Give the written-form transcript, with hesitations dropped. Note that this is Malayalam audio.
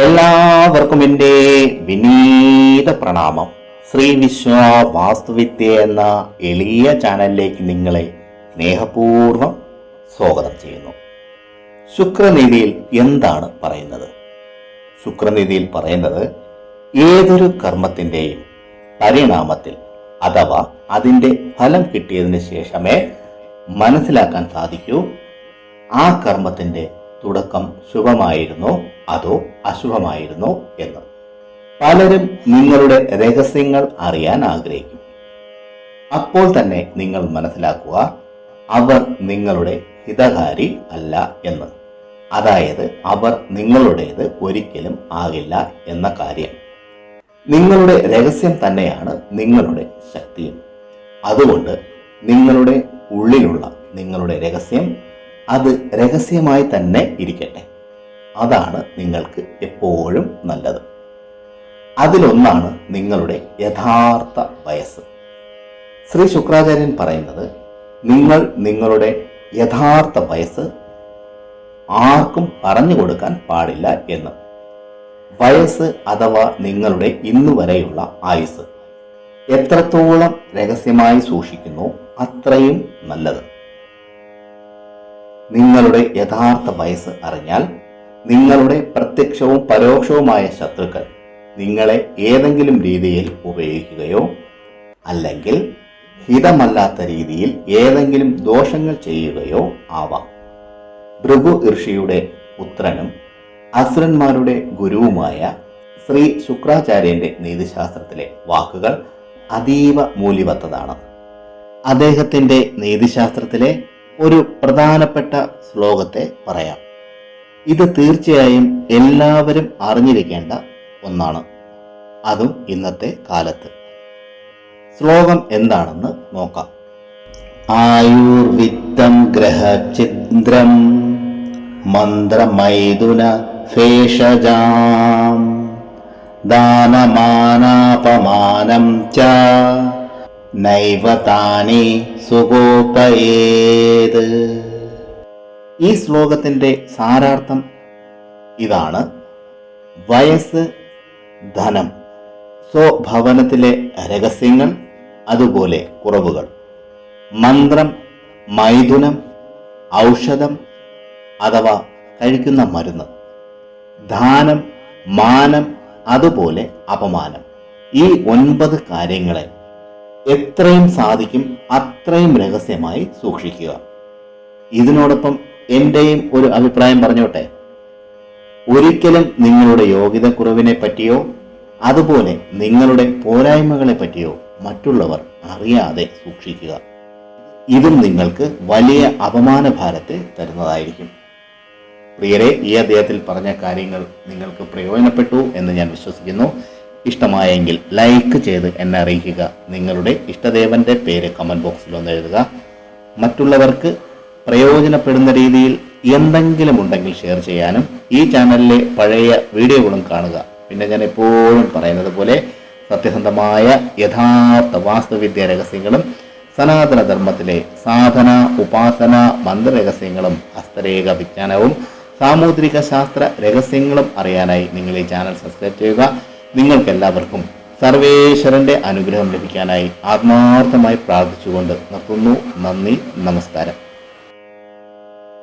എല്ലാവർക്കും എൻ്റെ വിനീത പ്രണാമം. ശ്രീ വിശ്വ വാസ്തുവിദ്യ എന്ന എളിയ ചാനലിലേക്ക് നിങ്ങളെ സ്നേഹപൂർവ്വം സ്വാഗതം ചെയ്യുന്നു. ശുക്രനീതിയിൽ എന്താണ് പറയുന്നത്? ശുക്രനീതിയിൽ പറയുന്നത് ഏതൊരു കർമ്മത്തിൻ്റെയും പരിണാമത്തിൽ അഥവാ അതിൻ്റെ ഫലം കിട്ടിയതിന് ശേഷമേ മനസ്സിലാക്കാൻ സാധിക്കൂ ആ കർമ്മത്തിൻ്റെ തുടക്കം ശുഭമായിരുന്നോ അതോ അശുഭമായിരുന്നോ എന്ന്. പലരും നിങ്ങളുടെ രഹസ്യങ്ങൾ അറിയാൻ ആഗ്രഹിക്കും. അപ്പോൾ തന്നെ നിങ്ങൾ മനസ്സിലാക്കുക അവർ നിങ്ങളുടെ ഹിതകാരി അല്ല എന്ന്. അതായത് അവർ നിങ്ങളുടേത് ഒരിക്കലും ആകില്ല എന്ന കാര്യം. നിങ്ങളുടെ രഹസ്യം തന്നെയാണ് നിങ്ങളുടെ ശക്തിയും. അതുകൊണ്ട് നിങ്ങളുടെ ഉള്ളിലുള്ള നിങ്ങളുടെ രഹസ്യം അത് രഹസ്യമായി തന്നെ ഇരിക്കട്ടെ. അതാണ് നിങ്ങൾക്ക് എപ്പോഴും നല്ലത്. അതിലൊന്നാണ് നിങ്ങളുടെ യഥാർത്ഥ വയസ്സ്. ശ്രീ ശുക്രാചാര്യൻ പറയുന്നത് നിങ്ങൾ നിങ്ങളുടെ യഥാർത്ഥ വയസ്സ് ആർക്കും പറഞ്ഞു കൊടുക്കാൻ പാടില്ല എന്ന്. വയസ്സ് അഥവാ നിങ്ങളുടെ ഇന്നുവരെയുള്ള ആയുസ് എത്രത്തോളം രഹസ്യമായി സൂക്ഷിക്കുന്നു അത്രയും നല്ലത്. നിങ്ങളുടെ യഥാർത്ഥ വയസ്സ് അറിഞ്ഞാൽ നിങ്ങളുടെ പ്രത്യക്ഷവും പരോക്ഷവുമായ ശത്രുക്കൾ നിങ്ങളെ ഏതെങ്കിലും രീതിയിൽ ഉപയോഗിക്കുകയോ അല്ലെങ്കിൽ ഹിതമല്ലാത്ത രീതിയിൽ ഏതെങ്കിലും ദോഷങ്ങൾ ചെയ്യുകയോ ആവാം. ഭൃഗു ഋഷിയുടെ പുത്രനും അസുരന്മാരുടെ ഗുരുവുമായ ശ്രീ ശുക്രാചാര്യന്റെ നീതിശാസ്ത്രത്തിലെ വാക്കുകൾ അതീവ മൂല്യവത്തതാണ്. അദ്ദേഹത്തിന്റെ നീതിശാസ്ത്രത്തിലെ ഒരു പ്രധാനപ്പെട്ട ശ്ലോകത്തെ പറയാം. ഇത് തീർച്ചയായും എല്ലാവരും അറിഞ്ഞിരിക്കേണ്ട ഒന്നാണ്, അതും ഇന്നത്തെ കാലത്ത്. ശ്ലോകം എന്താണെന്ന് നോക്കാം. ആയുർവിത്തം ഗ്രഹചിന്ദ്രം മന്ത്രമൈഥുന ഫേഷജാം ദാനമാനാപമാനം ച നൈവതാനി സുഗോപയേത്. ഈ ശ്ലോകത്തിന്റെ സാരാർത്ഥം ഇതാണ്: വയസ്സ്, ധനം, സ്വഭവനത്തിലെ രഹസ്യങ്ങൾ, അതുപോലെ കുറവുകൾ, മന്ത്രം, മൈഥുനം, ഔഷധം അഥവാ കഴിക്കുന്ന മരുന്ന്, ദാനം, മാനം, അതുപോലെ അപമാനം. ഈ 9 കാര്യങ്ങളെ എത്രയും സാധിക്കും അത്രയും രഹസ്യമായി സൂക്ഷിക്കുക. ഇതിനോടൊപ്പം എന്റെയും ഒരു അഭിപ്രായം പറഞ്ഞോട്ടെ. ഒരിക്കലും നിങ്ങളുടെ യോഗ്യത കുറവിനെ പറ്റിയോ അതുപോലെ നിങ്ങളുടെ പോരായ്മകളെ പറ്റിയോ മറ്റുള്ളവർ അറിയാതെ സൂക്ഷിക്കുക. ഇതും നിങ്ങൾക്ക് വലിയ അപമാനഭാരത്തെ തരുന്നതായിരിക്കും. പ്രിയരെ, ഈ അദ്ദേഹത്തിൽ പറഞ്ഞ കാര്യങ്ങൾ നിങ്ങൾക്ക് പ്രയോജനപ്പെട്ടു എന്ന് ഞാൻ വിശ്വസിക്കുന്നു. ഇഷ്ടമായെങ്കിൽ ലൈക്ക് ചെയ്ത് എന്നെ അറിയിക്കുക. നിങ്ങളുടെ ഇഷ്ടദേവന്റെ പേര് കമന്റ് ബോക്സിൽ ഒന്ന് എഴുതുക. മറ്റുള്ളവർക്ക് പ്രയോജനപ്പെടുന്ന രീതിയിൽ എന്തെങ്കിലും ഉണ്ടെങ്കിൽ ഷെയർ ചെയ്യാനും ഈ ചാനലിലെ പഴയ വീഡിയോകളും കാണുക. പിന്നെ ഞാൻ എപ്പോഴും പറയുന്നത് പോലെ സത്യസന്ധമായ യഥാർത്ഥ വാസ്തുവിദ്യ രഹസ്യങ്ങളും സനാതന ധർമ്മത്തിലെ സാധന, ഉപാസന, മന്ത്രരഹസ്യങ്ങളും ഹസ്തരേഖ വിജ്ഞാനവും സാമുദ്രിക ശാസ്ത്ര രഹസ്യങ്ങളും അറിയാനായി നിങ്ങൾ ഈ ചാനൽ സബ്സ്ക്രൈബ് ചെയ്യുക. നിങ്ങൾക്കെല്ലാവർക്കും സർവേശ്വരന്റെ അനുഗ്രഹം ലഭിക്കാനായി ആത്മാർത്ഥമായി പ്രാർത്ഥിച്ചുകൊണ്ട് നിർത്തുന്നു. നന്ദി, നമസ്കാരം.